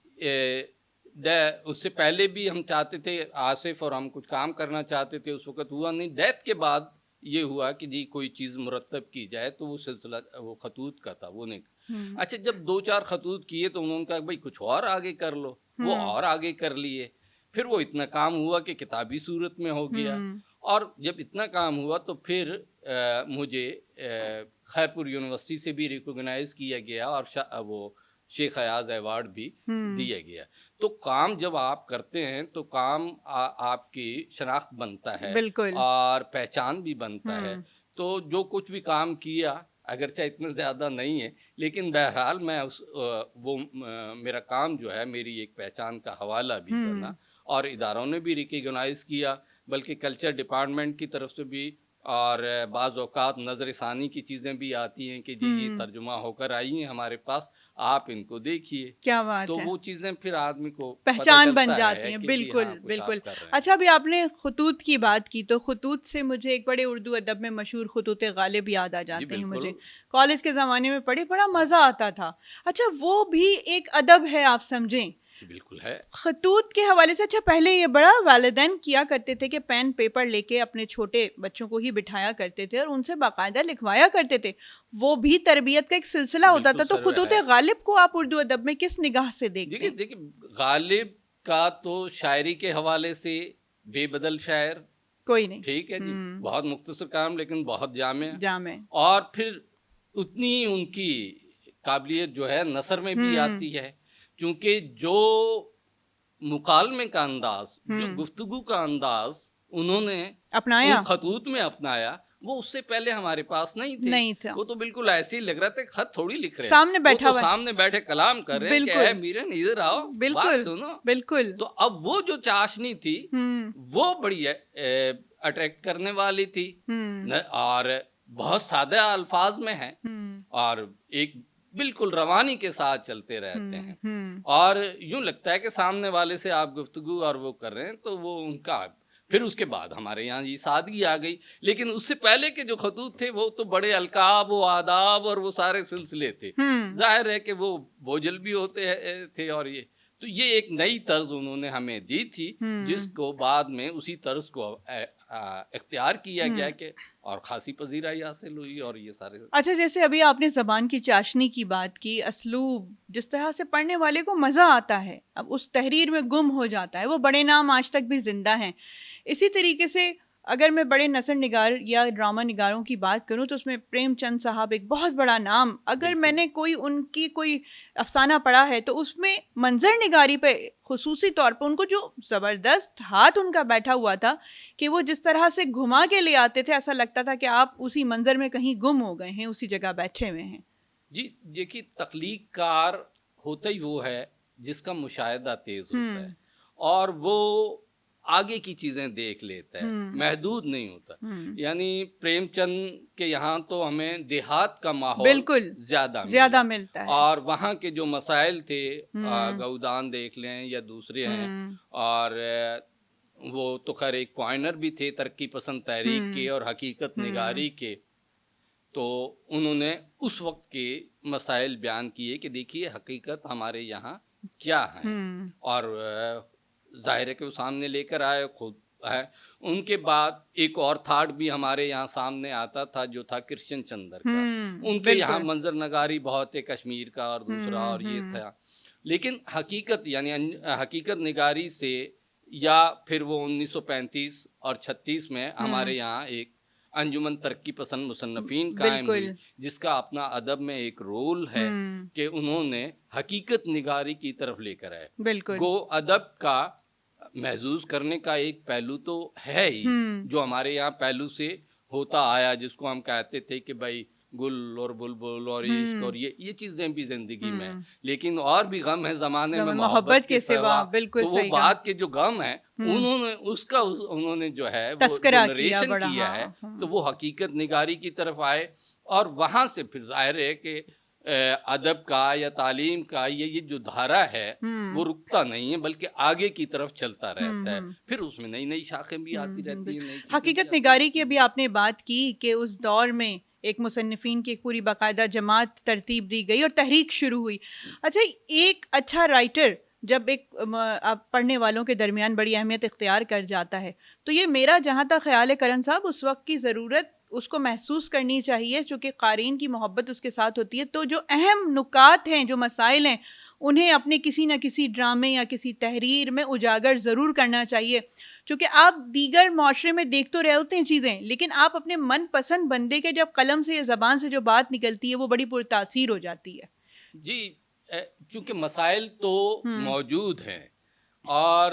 S2: اس سے پہلے بھی ہم چاہتے تھے آصف اور ہم کچھ کام کرنا چاہتے تھے، اس وقت ہوا نہیں. ڈیتھ کے بعد یہ ہوا کہ جی کوئی چیز مرتب کی جائے، تو وہ سلسلہ وہ خطوط کا تھا، وہ نہیں. اچھا، جب 2-4 خطوط کیے تو انہوں نے کہا بھائی کچھ اور آگے کر لو. وہ اور آگے کر لیے، پھر وہ اتنا کام ہوا کہ کتابی صورت میں ہو گیا. اور جب اتنا کام ہوا تو پھر مجھے خیرپور یونیورسٹی سے بھی ریکوگنائز کیا گیا اور وہ شیخ ایاز ایوارڈ بھی دیا گیا. تو کام جب آپ کرتے ہیں تو کام آپ کی شناخت بنتا ہے اور پہچان بھی بنتا ہے. تو جو کچھ بھی کام کیا، اگرچہ اتنا زیادہ نہیں ہے، لیکن بہرحال میں وہ میرا کام جو ہے میری ایک پہچان کا حوالہ بھی بنا، اور اداروں نے بھی ریکگنائز کیا، بلکہ کلچر ڈپارٹمنٹ کی طرف سے بھی اور بعض اوقات نظر ثانی کی چیزیں بھی آتی ہیں کہ جی یہ ترجمہ ہو کر آئی ہیں ہمارے پاس، آپ ان کو دیکھیے.
S1: کیا بات
S2: تو
S1: ہے،
S2: وہ چیزیں پھر آدمی کو
S1: پہچان بن
S2: چلتا
S1: جاتی
S2: ہے
S1: ہیں.
S2: کہ جی
S1: بالکل
S2: ہاں کچھ
S1: بالکل.
S2: آپ کر رہے
S1: اچھا،
S2: ہیں.
S1: ابھی آپ نے خطوط کی بات کی تو خطوط سے مجھے ایک بڑے اردو ادب میں مشہور خطوط غالب یاد آ
S2: جی
S1: جاتے ہیں.
S2: بالکل.
S1: مجھے کالج کے زمانے میں پڑھے بڑا مزہ آتا تھا. اچھا، وہ بھی ایک ادب ہے آپ سمجھیں.
S2: جی بالکل ہے.
S1: خطوط کے حوالے سے اچھا، پہلے یہ بڑا والدین کیا کرتے تھے کہ پین پیپر لے کے اپنے چھوٹے بچوں کو ہی بٹھایا کرتے تھے اور ان سے باقاعدہ لکھوایا کرتے تھے. وہ بھی تربیت کا ایک سلسلہ ہوتا تھا.
S2: بالکل
S1: تو
S2: سر
S1: خطوط
S2: ہے.
S1: غالب کو آپ اردو ادب میں کس نگاہ سے دیکھتے ہیں؟
S2: دیکھیے غالب کا تو شاعری کے حوالے سے بے بدل شاعر،
S1: کوئی نہیں.
S2: ٹھیک ہے جی، بہت مختصر کام لیکن بہت جامع.
S1: جامع.
S2: اور پھر اتنی ان کی قابلیت جو ہے نثر میں بھی آتی ہے، کیونکہ جو مکالمے کا انداز، جو گفتگو کا انداز انہوں نے ان
S1: اپنایا
S2: خطوط میں اپنایا، وہ اس سے پہلے ہمارے پاس نہیں تھے.
S1: نہیں تھا.
S2: وہ تو بالکل ایسے ہی لگ رہا تھا، خط تھوڑی لکھ رہے ہیں،
S1: سامنے
S2: وہ
S1: بیٹھا
S2: تو
S1: ہوا ہے.
S2: سامنے بیٹھے کلام کر رہے ہیں کہ اے
S1: بالکل
S2: میرن ادھر آؤ، بات
S1: بالکل
S2: سنو.
S1: بالکل.
S2: تو اب وہ جو چاشنی تھی وہ بڑی اٹریکٹ کرنے والی تھی، اور بہت سادہ الفاظ میں ہے اور ایک بالکل روانی کے ساتھ چلتے رہتے ہیں. اور یوں لگتا ہے کہ سامنے والے سے آپ گفتگو اور وہ کر رہے ہیں. تو وہ ان کا پھر اس کے بعد ہمارے یہاں یہ سادگی آ گئی. لیکن اس سے پہلے کے جو خطوط تھے وہ تو بڑے القاب و آداب اور وہ سارے سلسلے تھے. ظاہر ہے کہ وہ بوجھل بھی ہوتے تھے. اور یہ تو یہ ایک نئی طرز انہوں نے ہمیں دی تھی، جس کو بعد میں اسی طرز کو اختیار کیا گیا کہ اور خاصی پذیرائی حاصل ہوئی. اور یہ سارے
S1: اچھا، جیسے ابھی آپ نے زبان کی چاشنی کی بات کی، اسلوب جس طرح سے پڑھنے والے کو مزہ آتا ہے، اب اس تحریر میں گم ہو جاتا ہے. وہ بڑے نام آج تک بھی زندہ ہیں. اسی طریقے سے اگر میں بڑے نثر نگار یا ڈرامہ نگاروں کی بات کروں تو اس میں پریم چند صاحب ایک بہت بڑا نام. اگر میں نے ان کی کوئی افسانہ پڑھا ہے تو اس میں منظر نگاری پہ خصوصی طور پہ ان کو جو زبردست ہاتھ ان کا بیٹھا ہوا تھا کہ وہ جس طرح سے گھما کے لے آتے تھے، ایسا لگتا تھا کہ آپ اسی منظر میں کہیں گم ہو گئے ہیں، اسی جگہ بیٹھے ہوئے ہیں.
S2: جی دیکھیے، تخلیق کار ہوتا ہی وہ ہے جس کا مشاہدہ تیز ہوتا ہے اور وہ آگے کی چیزیں دیکھ لیتا ہے، محدود نہیں ہوتا. یعنی پریم چند کے یہاں تو ہمیں دیہات کا ماحول
S1: بالکل زیادہ ملتا ہے.
S2: اور وہاں کے جو مسائل تھے، گودان دیکھ لیں یا دوسرے ہیں، اور وہ تو خیر ایک پوائنر بھی تھے ترقی پسند تحریک کے اور حقیقت نگاری کے. تو انہوں نے اس وقت کے مسائل بیان کیے کہ دیکھیے حقیقت ہمارے یہاں کیا ہیں، اور ظاہر ہے کہ وہ سامنے لے کر آئے خود ہے. ان کے بعد ایک اور تھاٹ بھی ہمارے یہاں سامنے آتا تھا جو تھا کرشن چندر کا. ان کے یہاں منظر نگاری بہت ہے، کشمیر کا اور دوسرا اور یہ تھا. لیکن حقیقت یعنی حقیقت نگاری سے یا پھر وہ 1935 اور 36 میں ہمارے یہاں ایک انجمن ترقی پسند مصنفین قائم ہوئی، جس کا اپنا ادب میں ایک رول ہے کہ انہوں نے حقیقت نگاری کی طرف لے کر آئے. گو ادب کا محظوظ کرنے کا ایک پہلو تو ہے ہی جو ہمارے یہاں پہلو سے ہوتا آیا، جس کو ہم کہتے تھے کہ بھائی گل اور بلبل اور عشق اور یہ چیزیں بھی زندگی میں ہیں، لیکن اور بھی غم ہے زمانے میں محبت کے سوا. تو وہ بات کے جو غم ہیں انہوں نے جو ہے وہ نریشن کیا ہے. تو وہ حقیقت نگاری کی طرف آئے اور وہاں سے پھر ظاہر ہے کہ ادب کا یا تعلیم کا یہ جو دھارا ہے وہ رکتا نہیں ہے بلکہ آگے کی طرف چلتا رہتا ہے. پھر اس میں نئی نئی شاخیں بھی آتی رہتی ہیں.
S1: حقیقت نگاری کی ابھی آپ نے بات کی کہ اس دور میں ایک مصنفین کی ایک پوری باقاعدہ جماعت ترتیب دی گئی اور تحریک شروع ہوئی. اچھا، ایک اچھا رائٹر جب ایک پڑھنے والوں کے درمیان بڑی اہمیت اختیار کر جاتا ہے تو یہ میرا جہاں تک خیال ہے کرن صاحب، اس وقت کی ضرورت اس کو محسوس کرنی چاہیے چونکہ قارئین کی محبت اس کے ساتھ ہوتی ہے. تو جو اہم نکات ہیں، جو مسائل ہیں، انہیں اپنے کسی نہ کسی ڈرامے یا کسی تحریر میں اجاگر ضرور کرنا چاہیے. چونکہ آپ دیگر معاشرے میں دیکھ تو رہے ہوتے ہیں چیزیں، لیکن آپ اپنے من پسند بندے کے جب قلم سے یا زبان سے جو بات نکلتی ہے وہ بڑی پرتاثیر ہو جاتی ہے.
S2: جی چونکہ مسائل تو موجود ہیں اور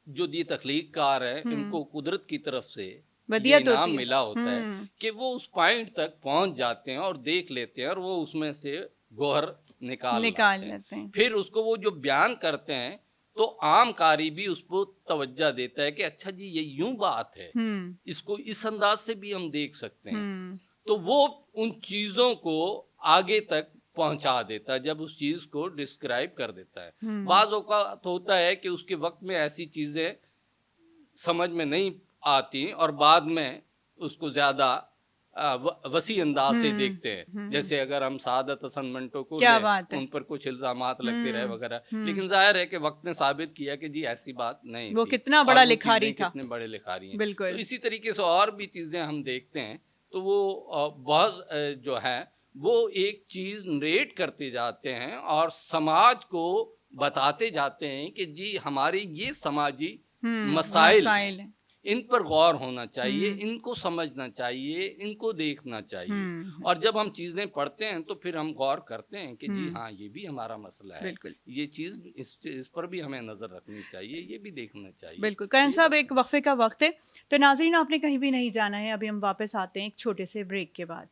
S2: جو یہ تخلیق کار ہیں ان کو قدرت کی طرف سے یہ انعام ملا ہوتا ہے کہ وہ اس پوائنٹ تک پہنچ جاتے ہیں اور دیکھ لیتے ہیں اور وہ اس میں سے گوہر نکال لیتے ہیں. پھر اس کو وہ جو بیان کرتے ہیں تو عام قاری بھی اس کو توجہ دیتا ہے کہ اچھا جی یہ یوں بات ہے، اس کو اس انداز سے بھی ہم دیکھ سکتے ہیں، تو وہ ان چیزوں کو آگے تک پہنچا دیتا ہے جب اس چیز کو ڈسکرائب کر دیتا ہے۔ بعض اوقات ہوتا ہے کہ اس کے وقت میں ایسی چیزیں سمجھ میں نہیں آتی اور بعد میں اس کو زیادہ وسیع انداز سے دیکھتے ہیں، جیسے اگر ہم سعادت حسن منٹو کو لیں، ان پر کچھ الزامات لگتے رہے وغیرہ، لیکن ظاہر ہے کہ وقت نے ثابت کیا کہ جی ایسی بات نہیں تھی،
S1: وہ کتنا بڑا لکھاری تھا،
S2: کتنے بڑے لکھاری ہیں۔
S1: بالکل۔
S2: تو اسی طریقے سے اور بھی چیزیں ہم دیکھتے ہیں، تو وہ بہت جو ہے وہ ایک چیز نریٹ کرتے جاتے ہیں اور سماج کو بتاتے جاتے ہیں کہ جی ہمارے یہ سماجی مسائل ہیں، ان پر غور ہونا چاہیے، ان کو سمجھنا چاہیے، ان کو دیکھنا چاہیے، اور جب ہم چیزیں پڑھتے ہیں تو پھر ہم غور کرتے ہیں کہ جی ہاں یہ بھی ہمارا مسئلہ ہے، یہ چیز اس پر بھی ہمیں نظر رکھنی چاہیے، یہ بھی دیکھنا چاہیے۔
S1: بالکل کرن صاحب، ایک وقفے کا وقت ہے، تو ناظرین آپ نے کہیں بھی نہیں جانا ہے، ابھی ہم واپس آتے ہیں ایک چھوٹے سے بریک کے بعد۔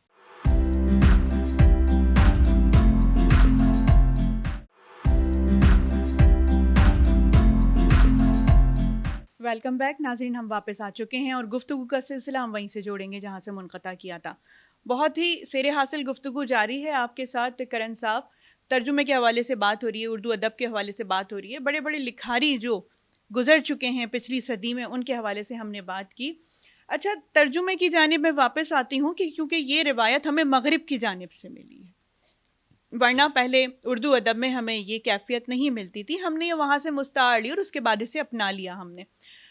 S1: ویلکم بیک ناظرین، ہم واپس آ چکے ہیں اور گفتگو کا سلسلہ ہم وہیں سے جوڑیں گے جہاں سے منقطع کیا تھا۔ بہت ہی سیر حاصل گفتگو جاری ہے آپ کے ساتھ کرن صاحب، ترجمے کے حوالے سے بات ہو رہی ہے، اردو ادب کے حوالے سے بات ہو رہی ہے، بڑے بڑے لکھاری جو گزر چکے ہیں پچھلی صدی میں ان کے حوالے سے ہم نے بات کی۔ اچھا، ترجمے کی جانب میں واپس آتی ہوں کہ کیونکہ یہ روایت ہمیں مغرب کی جانب سے ملی ہے، ورنہ پہلے اردو ادب میں ہمیں یہ کیفیت نہیں ملتی تھی، ہم نے یہ وہاں سے مستعار لی اور اس کے بعد اسے اپنا لیا ہم نے۔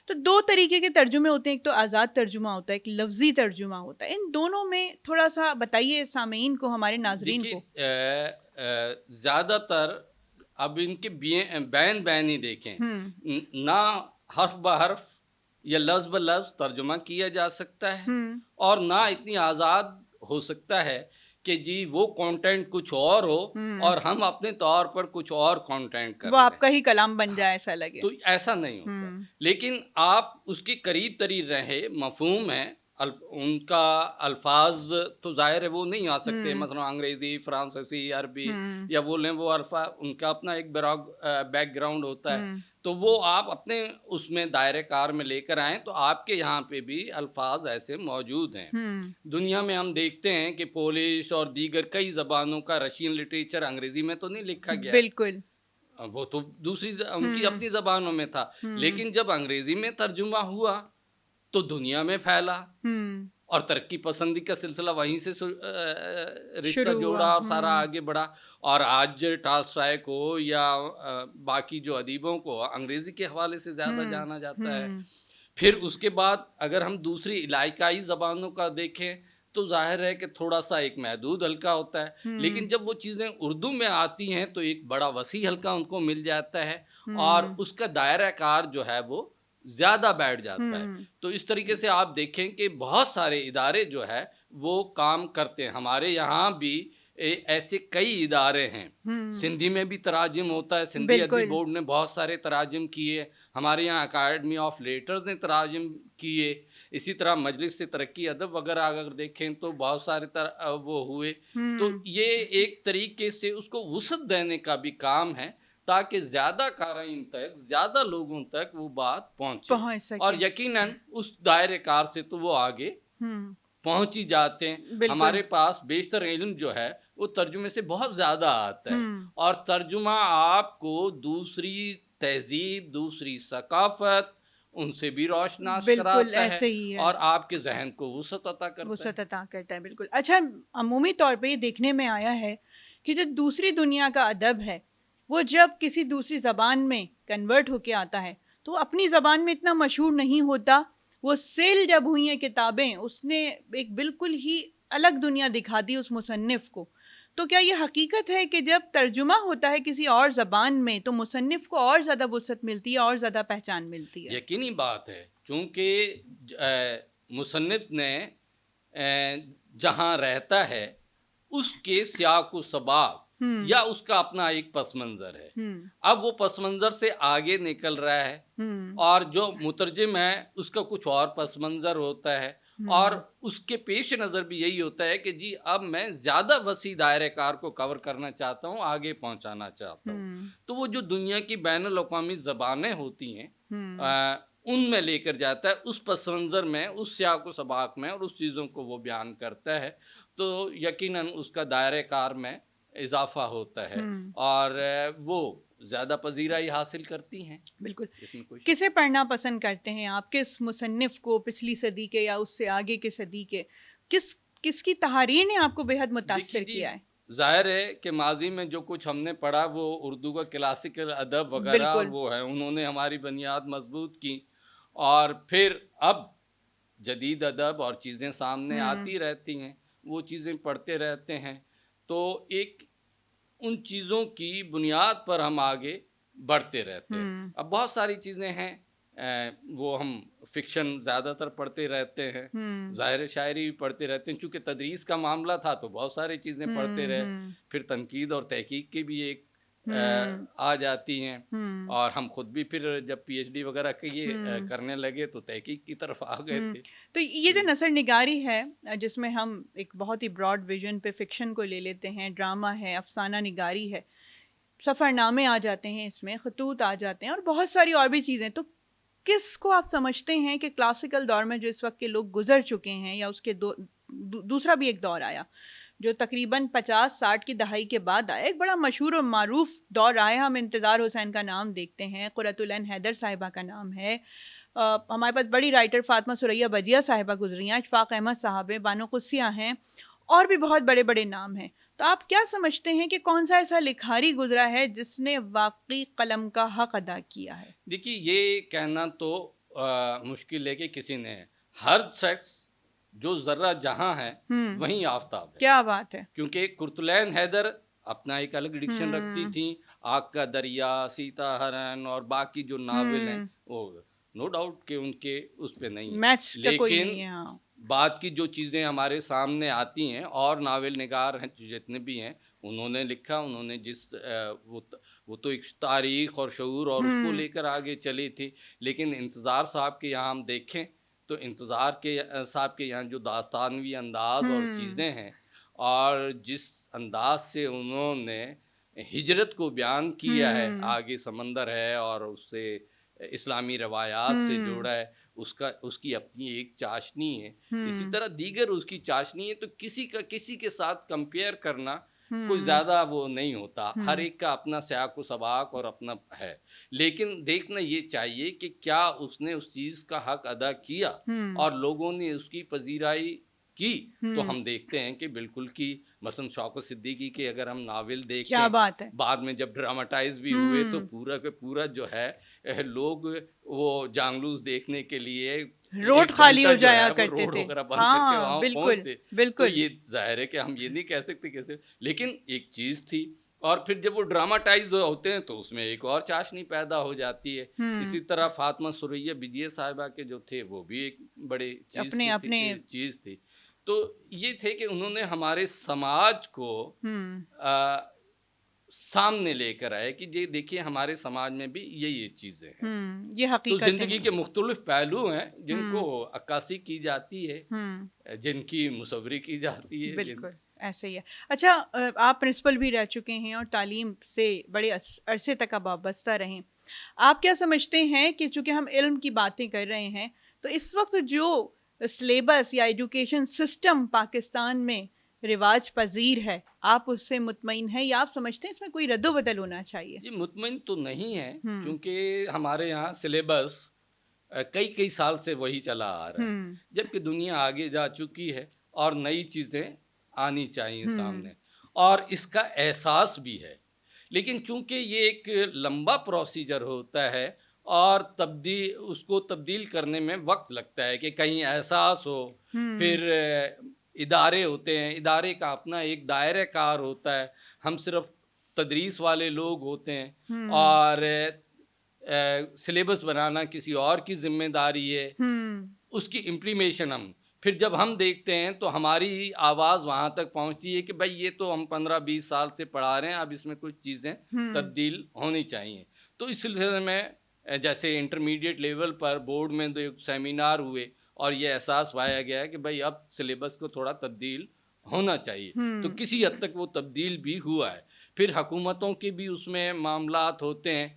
S1: تو دو طریقے کے ترجمے ہوتے ہیں، ایک تو آزاد ترجمہ ہوتا ہے، ایک لفظی ترجمہ ہوتا ہے، ان دونوں میں تھوڑا سا بتائیے سامعین کو، ہمارے ناظرین کو۔
S2: زیادہ تر اب ان کے بین ہی دیکھیں، نہ حرف بحرف یا لفظ بلفظ ترجمہ کیا جا سکتا ہے، اور نہ اتنی آزاد ہو سکتا ہے کہ جی وہ کانٹینٹ کچھ اور ہو اور ہم اپنے طور پر کچھ اور کانٹینٹ کر
S1: وہ آپ کا ہی کلام بن جائے ایسا لگے،
S2: تو ایسا نہیں ہوتا، لیکن آپ اس کے قریب ترین رہے، مفہوم ہے ان کا، الفاظ تو ظاہر ہے وہ نہیں آ سکتے، مثلا انگریزی، فرانسیسی، عربی یا وہ لیں، وہ الفاظ ان کا اپنا ایک بیک گراؤنڈ ہوتا ہے، تو وہ آپ اپنے اس میں دائرہ کار میں لے کر آئیں، تو آپ کے یہاں پہ بھی الفاظ ایسے موجود ہیں۔ دنیا میں ہم دیکھتے ہیں کہ پولش اور دیگر کئی زبانوں کا رشین لٹریچر انگریزی میں تو نہیں لکھا گیا،
S1: بالکل،
S2: وہ تو دوسری ان کی اپنی زبانوں میں تھا، لیکن جب انگریزی میں ترجمہ ہوا تو دنیا میں پھیلا، اور ترقی پسندی کا سلسلہ وہیں سے رشتہ جوڑا اور سارا آگے بڑھا، اور آج ٹالسٹائے کو یا باقی جو ادیبوں کو انگریزی کے حوالے سے زیادہ جانا جاتا ہے۔ پھر اس کے بعد اگر ہم دوسری علاقائی زبانوں کا دیکھیں تو ظاہر ہے کہ تھوڑا سا ایک محدود حلقہ ہوتا ہے، لیکن جب وہ چیزیں اردو میں آتی ہیں تو ایک بڑا وسیع حلقہ ان کو مل جاتا ہے، اور اس کا دائرہ کار جو ہے وہ زیادہ بیٹھ جاتا ہے۔ تو اس طریقے سے آپ دیکھیں کہ بہت سارے ادارے جو ہے وہ کام کرتے ہیں، ہمارے یہاں بھی ایسے کئی ادارے ہیں، سندھی میں بھی تراجم ہوتا ہے، سندھی ادبی بورڈ نے بہت سارے تراجم کیے، ہمارے یہاں اکیڈمی آف لیٹرز نے تراجم کیے، اسی طرح مجلس سے ترقی ادب وغیرہ اگر دیکھیں تو بہت سارے وہ ہوئے، تو یہ ایک طریقے سے اس کو وسعت دینے کا بھی کام ہے تاکہ زیادہ قارئین تک، زیادہ لوگوں تک وہ بات پہنچے، اور یقیناً اس دائرے کار سے تو وہ آگے پہنچ ہی جاتے ہیں۔ ہمارے پاس بیشتر علم جو ہے وہ ترجمے سے بہت زیادہ آتا ہے، اور ترجمہ آپ کو دوسری تہذیب، دوسری ثقافت ان سے بھی روشناس کراتا ہے، اور آپ کے ذہن کو وسعت عطا کرتا ہے۔
S1: بالکل۔ اچھا، عمومی طور پہ یہ دیکھنے میں آیا ہے کہ جو دوسری دنیا کا ادب ہے وہ جب کسی دوسری زبان میں کنورٹ ہو کے آتا ہے تو وہ اپنی زبان میں اتنا مشہور نہیں ہوتا، وہ سیل جب ہوئی ہیں کتابیں، اس نے ایک بالکل ہی الگ دنیا دکھا دی اس مصنف کو۔ تو کیا یہ حقیقت ہے کہ جب ترجمہ ہوتا ہے کسی اور زبان میں تو مصنف کو اور زیادہ وسعت ملتی ہے، اور زیادہ پہچان ملتی ہے؟
S2: یقینی بات ہے، چونکہ مصنف نے جہاں رہتا ہے اس کے سیاق و سباق یا اس کا اپنا ایک پس منظر ہے، اب وہ پس منظر سے آگے نکل رہا ہے، اور جو مترجم ہے اس کا کچھ اور پس منظر ہوتا ہے، اور اس کے پیش نظر بھی یہی ہوتا ہے کہ جی اب میں زیادہ وسیع دائرہ کار کو کور کرنا چاہتا ہوں, آگے پہنچانا چاہتا ہوں. تو وہ جو دنیا کی بین الاقوامی زبانیں ہوتی ہیں ان میں لے کر جاتا ہے, اس پس منظر میں, اس سیاق و سباق میں, اور اس چیزوں کو وہ بیان کرتا ہے. تو یقیناً اس کا دائرہ کار میں اضافہ ہوتا ہے اور وہ زیادہ پذیرائی حاصل کرتی ہیں.
S1: بالکل.
S2: اس میں کوئی
S1: کسے پڑھنا پسند کرتے ہیں آپ؟ کس مصنف کو, پچھلی صدی کے یا اس سے آگے کے صدی کے, کس کی تحریر نے آپ کو بے حد متاثر کیا ہے؟
S2: ظاہر ہے کہ ماضی میں جو کچھ ہم نے پڑھا وہ اردو کا کلاسیکل ادب وغیرہ وہ ہے, انہوں نے ہماری بنیاد مضبوط کی. اور پھر اب جدید ادب اور چیزیں سامنے آتی رہتی ہیں, وہ چیزیں پڑھتے رہتے ہیں. تو ایک ان چیزوں کی بنیاد پر ہم آگے بڑھتے رہتے ہیں. اب بہت ساری چیزیں ہیں, وہ ہم فکشن زیادہ تر پڑھتے رہتے ہیں, ظاہر شاعری بھی پڑھتے رہتے ہیں. چونکہ تدریس کا معاملہ تھا تو بہت ساری چیزیں پڑھتے رہے. پھر تنقید اور تحقیق کی بھی ایک آ جاتی ہیں, اور ہم خود بھی پھر جب پی ایچ ڈی وغیرہ کے یہ کرنے لگے تو تحقیق کی طرف آ گئے تھے.
S1: تو یہ جو نثر نگاری ہے جس میں ہم ایک بہت ہی براڈ ویژن پہ فکشن کو لے لیتے ہیں, ڈرامہ ہے, افسانہ نگاری ہے, سفر نامے آ جاتے ہیں, اس میں خطوط آ جاتے ہیں, اور بہت ساری اور بھی چیزیں. تو کس کو آپ سمجھتے ہیں کہ کلاسیکل دور میں جو اس وقت کے لوگ گزر چکے ہیں, یا اس کے دوسرا بھی ایک دور آیا جو تقریباً 50-60 کی دہائی کے بعد آیا, ایک بڑا مشہور اور معروف دور آیا, ہم انتظار حسین کا نام دیکھتے ہیں, قرۃ العین حیدر صاحبہ کا نام ہے, ہمارے پاس بڑی رائٹر فاطمہ ثریا بجیہ صاحبہ گزری ہیں, اشفاق احمد صاحب ہیں, بانو قدسیہ ہیں, اور بھی بہت بڑے بڑے نام ہیں. تو آپ کیا سمجھتے ہیں کہ کون سا ایسا لکھاری گزرا ہے جس نے واقعی قلم کا حق ادا کیا ہے؟
S2: دیکھیے یہ کہنا تو مشکل ہے کہ کسی نے, ہر شخص جو ذرہ جہاں ہے وہیں آفتاب ہے.
S1: کیا بات ہے.
S2: کیونکہ قرۃ العین حیدر اپنا ایک الگ ڈکشن رکھتی تھیں, آگ کا دریا, سیتا ہرن اور باقی جو ناول ہیں وہ نو ڈاؤٹ کہ ان کے اس پہ نہیں, لیکن بعد کی جو چیزیں ہمارے سامنے آتی ہیں, اور ناول نگار ہیں جتنے بھی ہیں, انہوں نے لکھا, انہوں نے جس وہ تو ایک تاریخ اور شعور اور اس کو لے کر آگے چلی تھی. لیکن انتظار صاحب کے یہاں ہم دیکھیں تو انتظار کے صاحب کے یہاں جو داستانوی انداز اور چیزیں ہیں, اور جس انداز سے انہوں نے ہجرت کو بیان کیا ہے, آگے سمندر ہے اور اس سے اسلامی روایات سے جوڑا ہے, اس کی اپنی ایک چاشنی ہے. اسی طرح دیگر اس کی چاشنی ہے. تو کسی کے ساتھ کمپیئر کرنا کوئی زیادہ وہ نہیں ہوتا, ہر ایک کا اپنا سیاق و سباق اور اپنا ہے. لیکن دیکھنا یہ چاہیے کہ کیا اس نے اس چیز کا حق ادا کیا اور لوگوں نے اس کی پذیرائی کی. تو ہم دیکھتے ہیں کہ بالکل کی, مثلا شوکت صدیقی کے اگر ہم ناول دیکھیں,
S1: کیا بات ہے,
S2: بعد میں جب ڈراماٹائز بھی ہوئے تو پورا کے پورا جو ہے لوگ وہ جانگلوز دیکھنے کے لیے
S1: روڈ خالی ہو جایا کرتے تھے,
S2: وغیرہ بند کر کے وہاں پہنچتے.
S1: بالکل.
S2: تو یہ ظاہر ہے کہ ہم یہ نہیں کہہ سکتے کیسے, لیکن ایک چیز تھی. اور پھر جب وہ ڈراماٹائز ہوتے ہیں تو اس میں ایک اور چاشنی پیدا ہو جاتی ہے. اسی طرح فاطمہ ثریا بجیہ صاحبہ کے جو تھے وہ بھی ایک بڑے چیز تھی. تو یہ تھے کہ انہوں نے ہمارے سماج کو سامنے لے کر آئے کہ یہ دیکھیے ہمارے سماج میں بھی یہ چیزیں ہیں,
S1: یہ حقیقت
S2: تو زندگی کے مختلف پہلو ہیں جن کو عکاسی کی جاتی ہے, جن کی مصوری کی جاتی ہے.
S1: بالکل ایسے ہی ہے. اچھا, آپ پرنسپل بھی رہ چکے ہیں اور تعلیم سے بڑے عرصے تک آپ وابستہ رہیں. آپ کیا سمجھتے ہیں کہ چونکہ ہم علم کی باتیں کر رہے ہیں تو اس وقت جو سلیبس یا ایجوکیشن سسٹم پاکستان میں رواج پذیر ہے, آپ اس سے مطمئن ہیں یا آپ سمجھتے ہیں اس میں کوئی رد و بدل ہونا چاہیے؟
S2: جی مطمئن تو نہیں ہے, کیونکہ ہمارے یہاں سلیبس کئی سال سے وہی چلا آ رہا ہے, جبکہ دنیا آگے جا چکی ہے اور نئی چیزیں آنی چاہیے سامنے, اور اس کا احساس بھی ہے. لیکن چونکہ یہ ایک لمبا پروسیجر ہوتا ہے اور اس کو تبدیل کرنے میں وقت لگتا ہے, کہ کہیں احساس ہو, پھر ادارے ہوتے ہیں, ادارے کا اپنا ایک دائرہ کار ہوتا ہے, ہم صرف تدریس والے لوگ ہوتے ہیں, اور سلیبس بنانا کسی اور کی ذمہ داری ہے, اس کی امپلیمیشن پھر جب ہم دیکھتے ہیں تو ہماری آواز وہاں تک پہنچتی ہے کہ بھائی یہ تو ہم 15-20 سال سے پڑھا رہے ہیں, اب اس میں کچھ چیزیں تبدیل ہونی چاہیے. تو اس سلسلے میں جیسے انٹرمیڈیٹ لیول پر بورڈ میں دو سیمینار ہوئے اور یہ احساس پایا گیا کہ بھائی اب سلیبس کو تھوڑا تبدیل ہونا چاہیے، تو کسی حد تک وہ تبدیل بھی ہوا ہے۔ پھر حکومتوں کے بھی اس میں معاملات ہوتے ہیں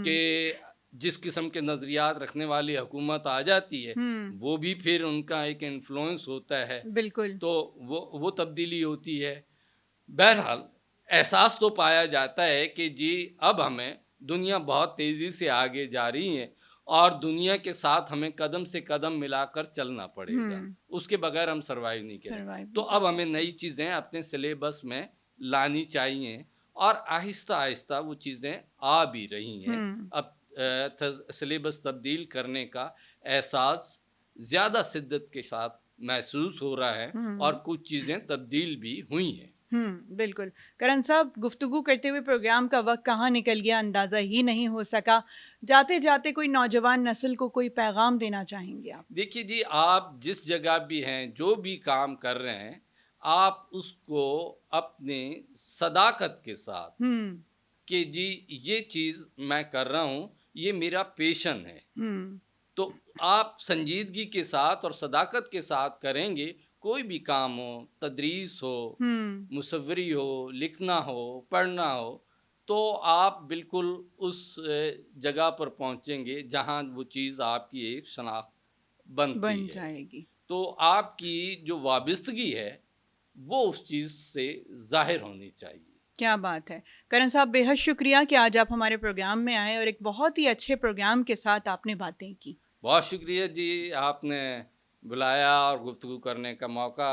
S2: کہ جس قسم کے نظریات رکھنے والی حکومت آ جاتی ہے وہ بھی پھر ان کا ایک انفلوئنس ہوتا ہے،
S1: بالکل،
S2: تو وہ تبدیلی ہوتی ہے۔ بہرحال احساس تو پایا جاتا ہے کہ جی اب ہمیں دنیا بہت تیزی سے آگے جا رہی ہے اور دنیا کے ساتھ ہمیں قدم سے قدم ملا کر چلنا پڑے گا، اس کے بغیر ہم سروائیو نہیں کریں۔ تو اب ہمیں نئی چیزیں اپنے سلیبس میں لانی چاہیے اور آہستہ آہستہ وہ چیزیں آ بھی رہی ہیں۔ اب سلیبس تبدیل کرنے کا احساس زیادہ شدت کے ساتھ محسوس ہو رہا ہے اور کچھ چیزیں تبدیل بھی ہوئی ہیں۔
S1: بالکل کرن صاحب، گفتگو کرتے ہوئے پروگرام کا وقت کہاں نکل گیا اندازہ ہی نہیں ہو سکا۔ جاتے جاتے کوئی نوجوان نسل کو کوئی پیغام دینا چاہیں گے آپ؟
S2: دیکھیے جی، آپ جس جگہ بھی ہیں، جو بھی کام کر رہے ہیں، آپ اس کو اپنے صداقت کے ساتھ کہ جی یہ چیز میں کر رہا ہوں، یہ میرا پیشن ہے، تو آپ سنجیدگی کے ساتھ اور صداقت کے ساتھ کریں گے، کوئی بھی کام ہو، تدریس ہو، مصوری ہو، لکھنا ہو، پڑھنا ہو، تو آپ بالکل اس جگہ پر پہنچیں گے جہاں وہ چیز آپ کی ایک شناخت بن
S1: جائے گی۔
S2: تو آپ کی جو وابستگی ہے وہ اس چیز سے ظاہر ہونی چاہیے۔
S1: کیا بات ہے کرن صاحب، بے حد شکریہ کہ آج آپ ہمارے پروگرام میں آئے اور ایک بہت ہی اچھے پروگرام کے ساتھ آپ نے باتیں کی۔
S2: بہت شکریہ جی، آپ نے بلایا اور گفتگو کرنے کا موقع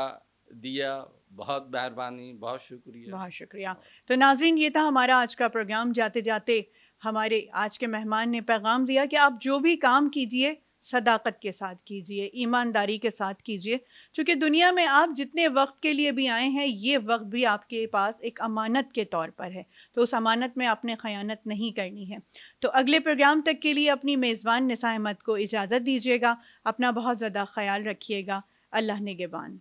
S2: دیا، بہت مہربانی، بہت شکریہ۔
S1: بہت شکریہ۔ تو ناظرین، یہ تھا ہمارا آج کا پروگرام۔ جاتے جاتے ہمارے آج کے مہمان نے پیغام دیا کہ آپ جو بھی کام کیجئے صداقت کے ساتھ کیجئے، ایمانداری کے ساتھ کیجئے، چونکہ دنیا میں آپ جتنے وقت کے لیے بھی آئے ہیں، یہ وقت بھی آپ کے پاس ایک امانت کے طور پر ہے، تو اس امانت میں آپ نے خیانت نہیں کرنی ہے۔ تو اگلے پروگرام تک کے لیے اپنی میزبان نساء احمد کو اجازت دیجیے گا۔ اپنا بہت زیادہ خیال رکھیے گا۔ اللہ نگہبان۔